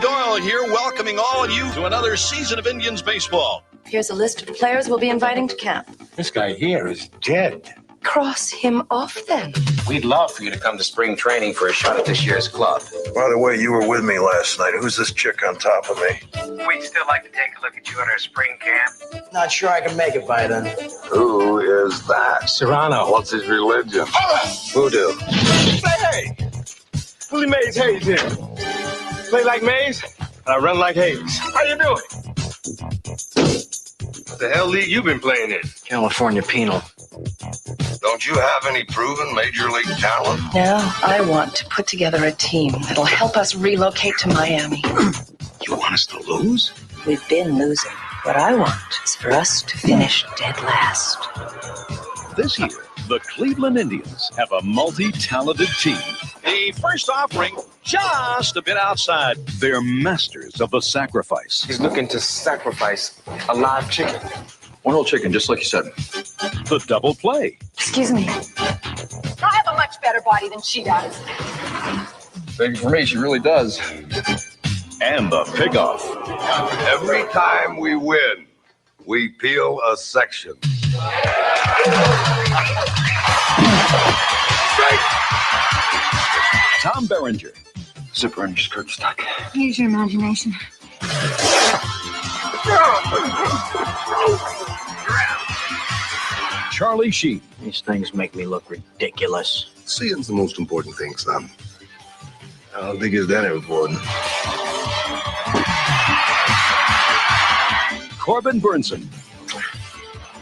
Doyle here, welcoming all of you to another season of Indians baseball. Here's a list of the players we'll be inviting to camp. This guy here is dead. Cross him off, then. We'd love for you to come to spring training for a shot at this year's club. By the way, you were with me last night. Who's this chick on top of me? We'd still like to take a look at you at our spring camp. Not sure I can make it by then. Who is that? Serrano. What's his religion? Voodoo. Hey! Who's Maze Hayes here? Play like Maze, and I run like Hayes. How you doing? What the hell league you been playing in? California Penal. Don't you have any proven major league talent? Now I want to put together a team that'll help us relocate to Miami. You want us to lose? We've been losing. What I want is for us to finish dead last. This year, the Cleveland Indians have a multi-talented team. The first offering just a bit outside. They're masters of the sacrifice. He's looking to sacrifice a live chicken. One whole chicken, just like you said. The double play. Excuse me. I have a much better body than she does. Maybe for me, she really does. And the pickoff. Every time we win, we peel a section. Tom Berenger. Zipper and skirt stuck. Use your imagination. Charlie Sheen. These things make me look ridiculous. Seeing's the most important thing, son. I don't think it's that important. Corbin Bernsen.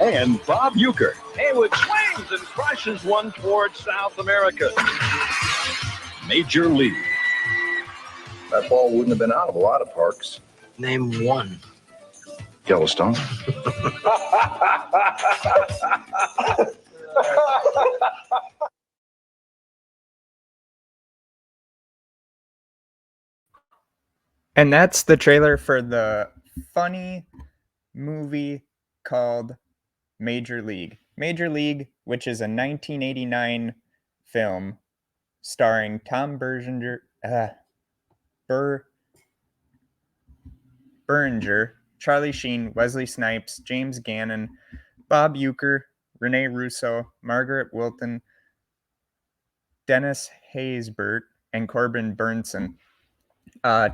And Bob Uecker. Haywood swings and crushes one towards South America. Major League. That ball wouldn't have been out of a lot of parks. Name one. Yellowstone. And that's the trailer for the funny movie called Major League. Major League, which is a 1989 film starring Tom Berenger, Charlie Sheen, Wesley Snipes, James Gannon, Bob Uecker, Rene Russo, Margaret Whitton, Dennis Haysbert, and Corbin Bernsen.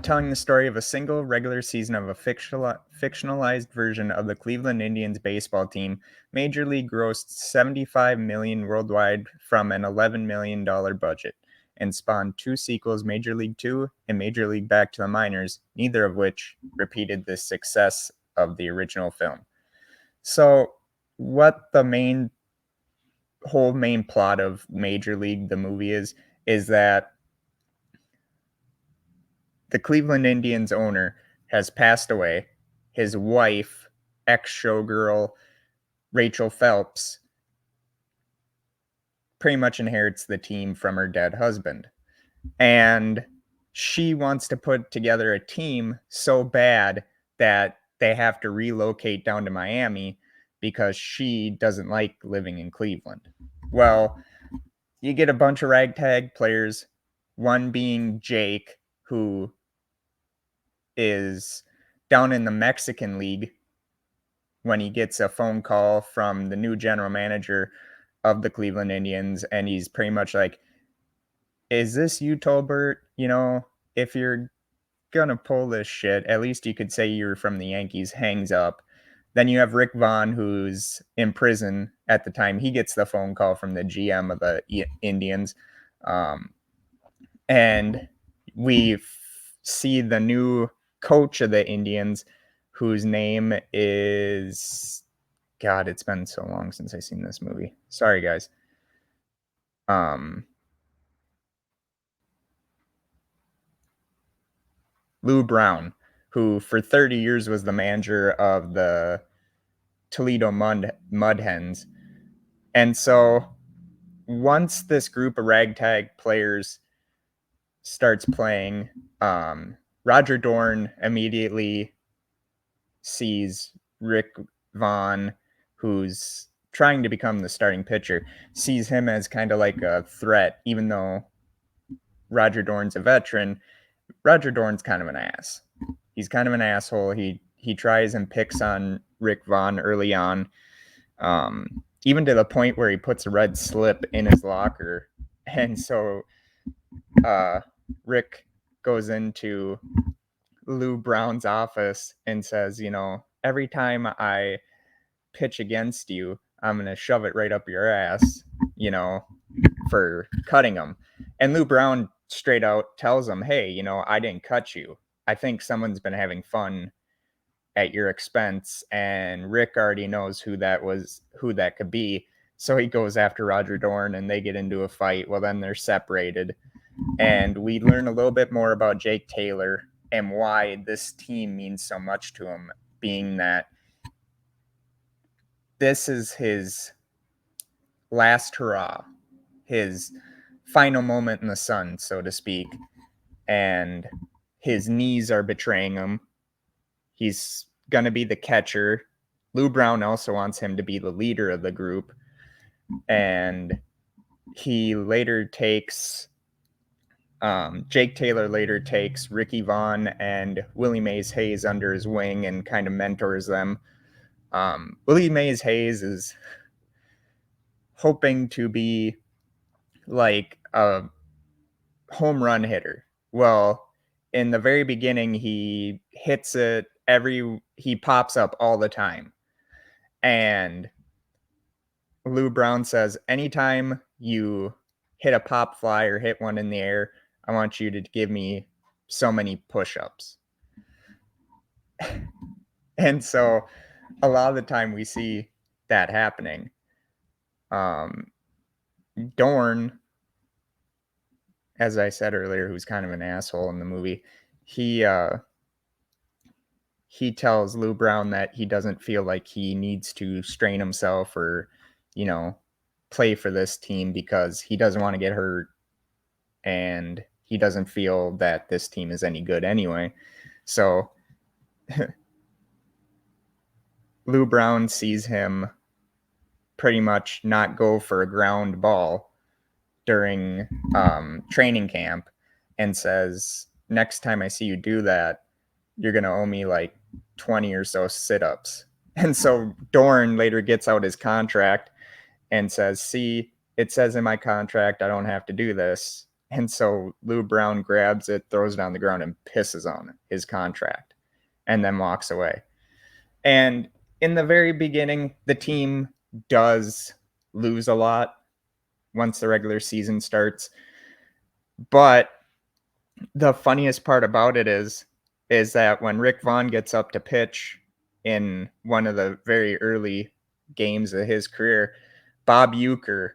Telling the story of a single regular season of a fictionalized version of the Cleveland Indians baseball team. Major League grossed $75 million worldwide from an $11 million budget and spawned two sequels, Major League 2 and Major League Back to the Minors, neither of which repeated the success of the original film. So what the whole main plot of Major League, the movie, is that the Cleveland Indians owner has passed away. His wife, ex-showgirl Rachel Phelps, pretty much inherits the team from her dead husband. And she wants to put together a team so bad that they have to relocate down to Miami because she doesn't like living in Cleveland. Well, you get a bunch of ragtag players, one being Jake, who is down in the Mexican League when he gets a phone call from the new general manager of the Cleveland Indians, and he's pretty much like, is this you, Tolbert? You know, if you're gonna pull this shit, at least you could say you're from the Yankees. Hangs up. Then you have Rick Vaughn, who's in prison at the time. He gets the phone call from the GM of the Indians. And we see the new coach of the Indians, whose name is... God, it's been so long since I've seen this movie. Sorry, guys. Lou Brown, who for 30 years was the manager of the Toledo Mud Hens. And so once this group of ragtag players starts playing, Roger Dorn immediately sees Rick Vaughn, who's trying to become the starting pitcher, sees him as kind of like a threat, even though Roger Dorn's a veteran, Roger Dorn's kind of an ass. He's kind of an asshole. He tries and picks on Rick Vaughn early on, even to the point where he puts a red slip in his locker. And so Rick goes into Lou Brown's office and says, every time I pitch against you, I'm going to shove it right up your ass, for cutting him. And Lou Brown straight out tells him, hey, I didn't cut you. I think someone's been having fun at your expense. And Rick already knows who that could be. So he goes after Roger Dorn and they get into a fight. Well, then they're separated. And we learn a little bit more about Jake Taylor and why this team means so much to him, being that this is his last hurrah, his final moment in the sun, so to speak. And his knees are betraying him. He's going to be the catcher. Lou Brown also wants him to be the leader of the group. And he later takes, Jake Taylor later takes Ricky Vaughn and Willie Mays Hayes under his wing and kind of mentors them. Willie Mays Hayes is hoping to be like a home run hitter. Well, in the very beginning, he hits it he pops up all the time. And Lou Brown says, anytime you hit a pop fly or hit one in the air, I want you to give me so many push-ups. And so a lot of the time we see that happening. Dorn, as I said earlier, who's kind of an asshole in the movie, he tells Lou Brown that he doesn't feel like he needs to strain himself or, play for this team because he doesn't want to get hurt and he doesn't feel that this team is any good anyway. So Lou Brown sees him pretty much not go for a ground ball during training camp and says, next time I see you do that, you're going to owe me like 20 or so sit-ups. And so Dorn later gets out his contract and says, see, it says in my contract I don't have to do this. And so Lou Brown grabs it, throws it on the ground, and pisses on his contract and then walks away. And in the very beginning, the team does lose a lot once the regular season starts. But the funniest part about it is that when Rick Vaughn gets up to pitch in one of the very early games of his career, Bob Uecker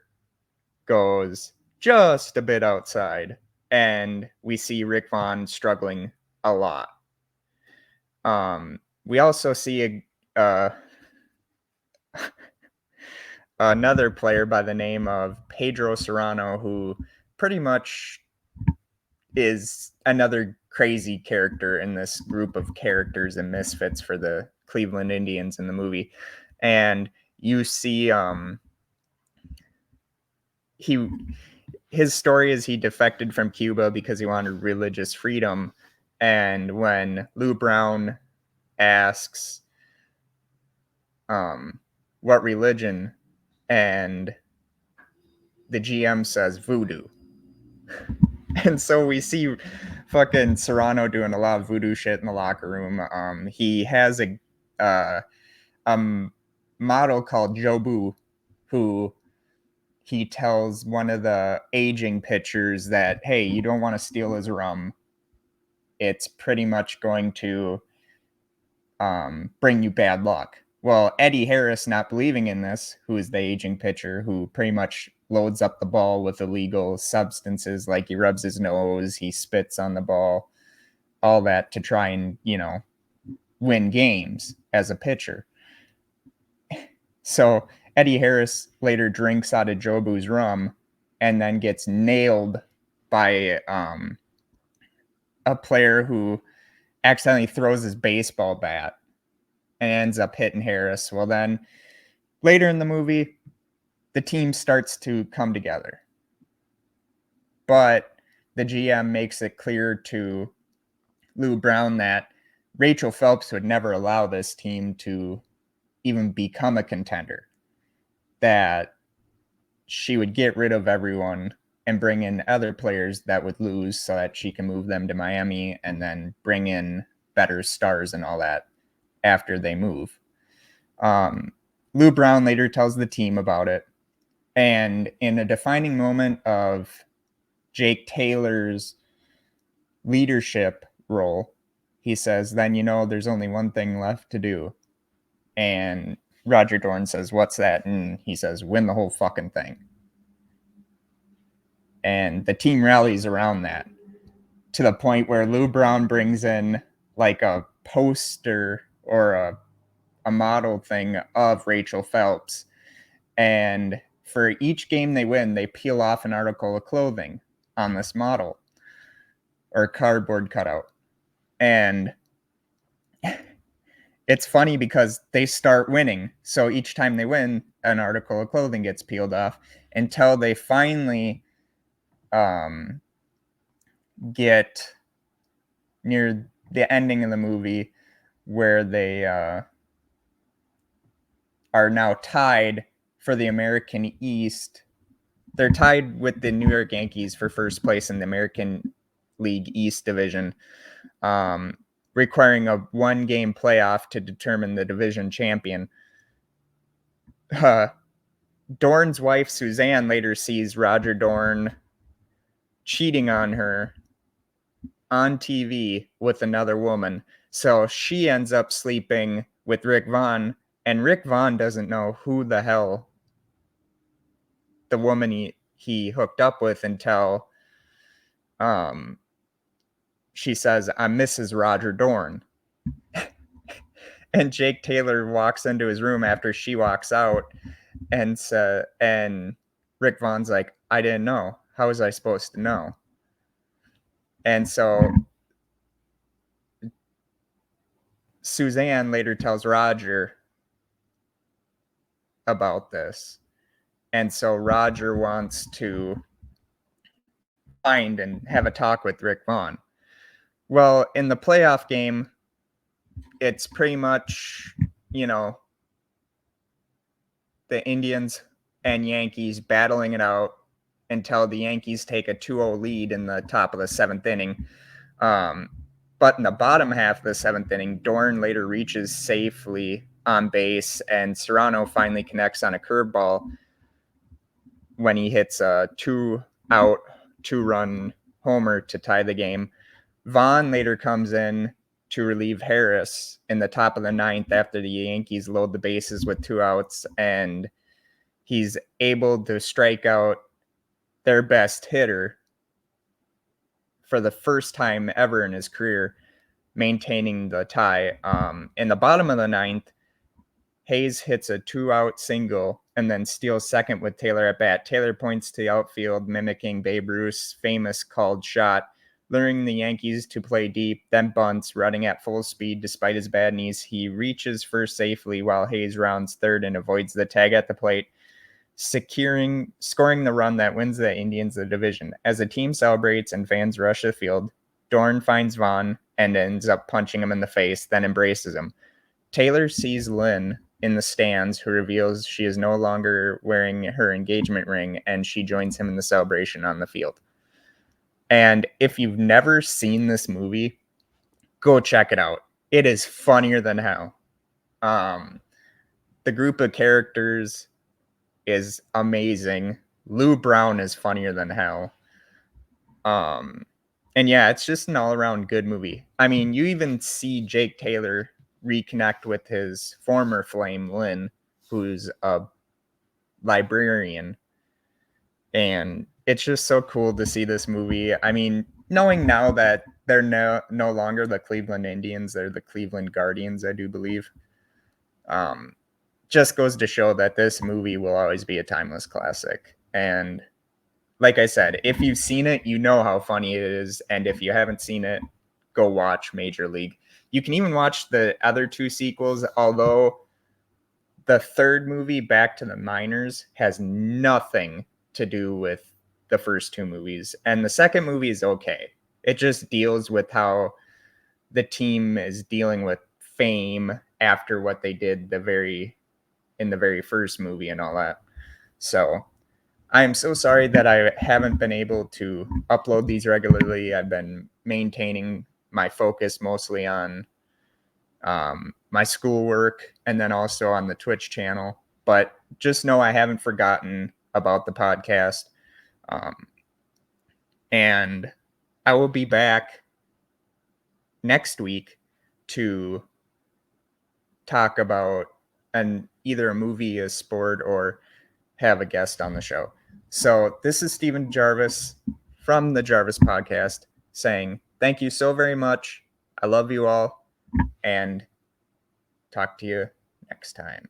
goes just a bit outside, and we see Rick Vaughn struggling a lot. We also see another player by the name of Pedro Serrano, who pretty much is another crazy character in this group of characters and misfits for the Cleveland Indians in the movie. And you see his story is he defected from Cuba because he wanted religious freedom. And when Lou Brown asks what religion, and the GM says voodoo. And so we see fucking Serrano doing a lot of voodoo shit in the locker room. He has a model called Jobu, who he tells one of the aging pitchers that, hey, you don't want to steal his rum. It's pretty much going to bring you bad luck. Well, Eddie Harris, not believing in this, who is the aging pitcher, who pretty much loads up the ball with illegal substances, like he rubs his nose, he spits on the ball, all that to try and, win games as a pitcher. So Eddie Harris later drinks out of Jobu's rum and then gets nailed by a player who accidentally throws his baseball bat and ends up hitting Harris. Well, then later in the movie, the team starts to come together. But the GM makes it clear to Lou Brown that Rachel Phelps would never allow this team to even become a contender, that she would get rid of everyone and bring in other players that would lose so that she can move them to Miami and then bring in better stars and all that after they move. Lou Brown later tells the team about it. And in a defining moment of Jake Taylor's leadership role, he says, then, there's only one thing left to do. And Roger Dorn says, what's that? And he says, win the whole fucking thing. And the team rallies around that to the point where Lou Brown brings in like a poster or a model thing of Rachel Phelps. And for each game they win, they peel off an article of clothing on this model or cardboard cutout. And it's funny because they start winning. So each time they win, an article of clothing gets peeled off until they finally get near the ending of the movie where they are now tied for the American East. They're tied with the New York Yankees for first place in the American League East Division, requiring a one-game playoff to determine the division champion. Dorn's wife, Suzanne, later sees Roger Dorn cheating on her on TV with another woman. So she ends up sleeping with Rick Vaughn, and Rick Vaughn doesn't know who the hell the woman he hooked up with until she says, I'm Mrs. Roger Dorn. And Jake Taylor walks into his room after she walks out, and Rick Vaughn's like, I didn't know. How was I supposed to know? And so Suzanne later tells Roger about this. And so Roger wants to find and have a talk with Rick Vaughn. Well, in the playoff game, it's pretty much, the Indians and Yankees battling it out until the Yankees take a 2-0 lead in the top of the seventh inning. But in the bottom half of the seventh inning, Dorn later reaches safely on base, and Serrano finally connects on a curveball when he hits a 2-out, 2-run homer to tie the game. Vaughn later comes in to relieve Harris in the top of the ninth after the Yankees load the bases with 2 outs, and he's able to strike out their best hitter for the first time ever in his career, maintaining the tie. In the bottom of the ninth, Hayes hits a 2-out single and then steals second with Taylor at bat. Taylor points to the outfield, mimicking Babe Ruth's famous called shot, luring the Yankees to play deep, then bunts, running at full speed despite his bad knees. He reaches first safely while Hayes rounds third and avoids the tag at the plate, scoring the run that wins the Indians the division. As the team celebrates and fans rush the field, Dorn finds Vaughn and ends up punching him in the face, then embraces him. Taylor sees Lynn in the stands, who reveals she is no longer wearing her engagement ring, and she joins him in the celebration on the field. And if you've never seen this movie, go check it out. It is funnier than hell. The group of characters is amazing. Lou Brown is funnier than hell. And yeah, it's just an all-around good movie. I mean, you even see Jake Taylor reconnect with his former flame, Lynn, who's a librarian. And it's just so cool to see this movie. I mean, knowing now that they're no longer the Cleveland Indians, they're the Cleveland Guardians, I do believe. Just goes to show that this movie will always be a timeless classic. And like I said, if you've seen it, you know how funny it is. And if you haven't seen it, go watch Major League. You can even watch the other 2 sequels, although the third movie, Back to the Minors, has nothing to do with the first 2 movies. And the second movie is okay. It just deals with how the team is dealing with fame after what they did in the very first movie and all that. So I am so sorry that I haven't been able to upload these regularly. I've been maintaining my focus mostly on my schoolwork and then also on the Twitch channel. But just know I haven't forgotten about the podcast. And I will be back next week to talk about either a movie, a sport, or have a guest on the show. So this is Stephen Jarvis from the Jarvis Podcast saying thank you so very much. I love you all, and talk to you next time.